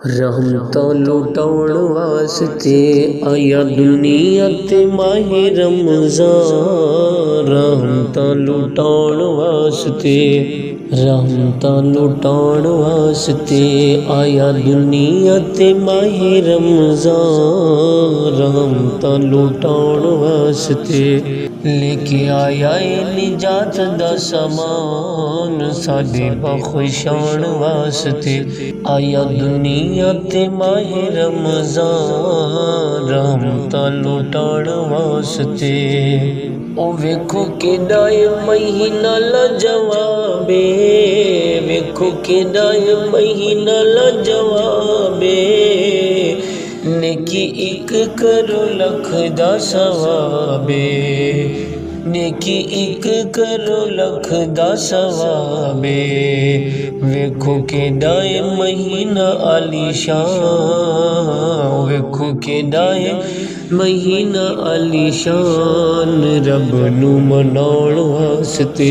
रहमतां लुटाउण वास्ते आया दुनिया ते माहे रमज़ान। रहमतां लुटाउण वास्ते रहमतां लुटाउण वास्ते आया दुनिया ते माहे रमज़ान। रहमतां लुटाउण वास्ते लेके आया ए निजात दा समान साडे बख्शाण वास्ते आया दुनिया ते माहे रमज़ान। रहमतां लुटाउण वास्ते ओ वेखो केड़ा महीना लाजवाबे, वेखो केड़ा महीना लाजवाबे, नेकी एक करो लख दा सवाबे, नेकी एक करो लख दा सवाबे। वेखो केड़ा महीना आलीशान, वेखो केड़ा महीना आलीशान, रब नू मनाउण वास्ते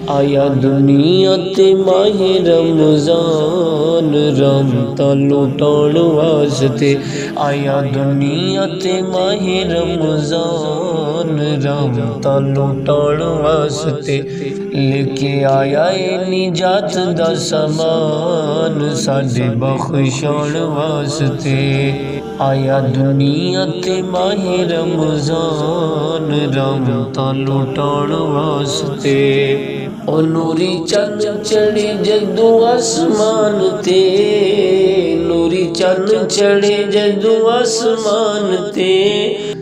आया दुनिया ते माहे रमज़ान। रहमतां लुटाउण वास्ते आया दुनिया ते माहे रमज़ान। रहमतां लुटाउण वास्ते लेके आया ए निजात दा समान साडे बख्शाण वास्ते आया दुनिया ते माहे रमज़ान। रहमतां लुटाउण वास्ते ओ नूरी चन्न चढ़े जदू आसमान ते, नूरी चन्न चढ़े जदू आसमान ते,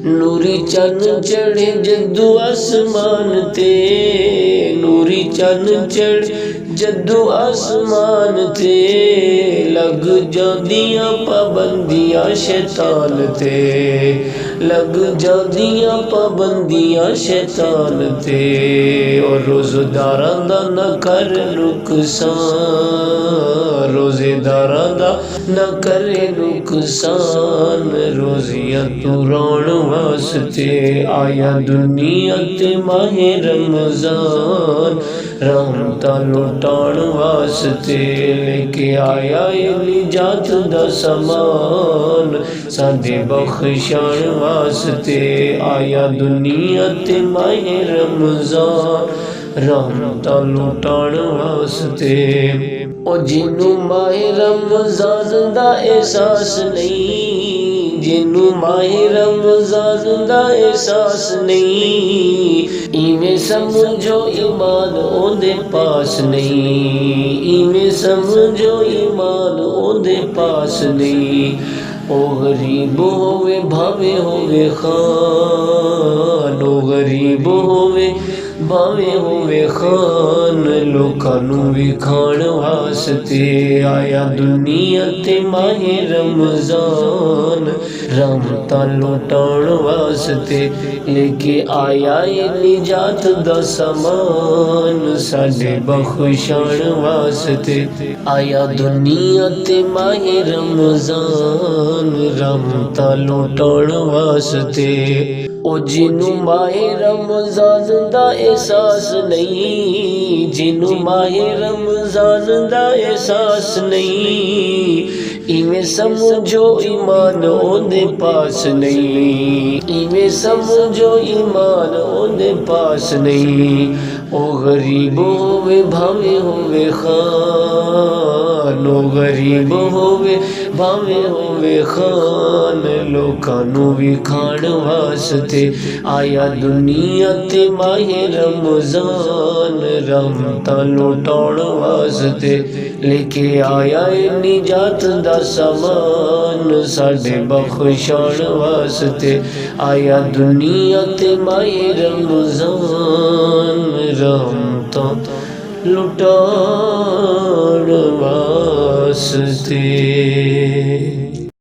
नूरी चन्न चढ़े जदू आसमान ते, नूरी चन्न चढ़े जदू आसमान ते, लग जांदियां पाबंदियां शैतान ते, लग जांदियां पाबंदियां शैतान ते। और रोज़ेदारां दा ना कर नुकसान, रोज़ेदारां दा ना करे नुकसान, रोज़ियां तुराउण वास्ते आया दुनिया ते माहे रमज़ान। रहमतां लुटाउण वास्ते लेके आया ए निजात दा समान साडे बख्शाण वास्ते आया दुनिया ते माहे रमज़ान। रहमतां लुटाउण वास्ते ओ जिन्नू माहे रमज़ान दा एहसास नहीं, जिन्नू माहे रमज़ान दा एहसास नहीं, इवें समझो ईमान ओंदे पास नहीं, इवें समझो ईमान ओंदे पास नहीं। ओ गरीब होवे भावे होवे खान, ओ गरीब होवे भावे होवे खान, लोकां नू विखाण वास्ते आया दुनिया ते माहे रमज़ान। रहमतां लुटाउण वास्ते लेके आया ए निजात दा समान साडे बख्शाण वास्ते आया दुनिया ते माहे रमज़ान। रहमतां लुटाउण वास्ते ओ जिन्नू माहे रमज़ान दा एहसास नहीं, जिन्नू माहे रमज़ान दा एहसास नहीं, इवें समझो ईमान ओंदे पास नहीं, इवें समझो ईमान ओंदे पास नहीं। ओ गरीब होवे भावे होवे खान, ओ गरीब होवे भावे होवे खान, लोकां नू विखाण वास्ते आया दुनिया ते माहे रमज़ान। रहमतां लुटाउण वास्ते लेके आया ए निजात दा समान साडे बख्शाण वास्ते आया दुनिया ते माहे रमज़ान। रहमतां लुटाउण वास्ते।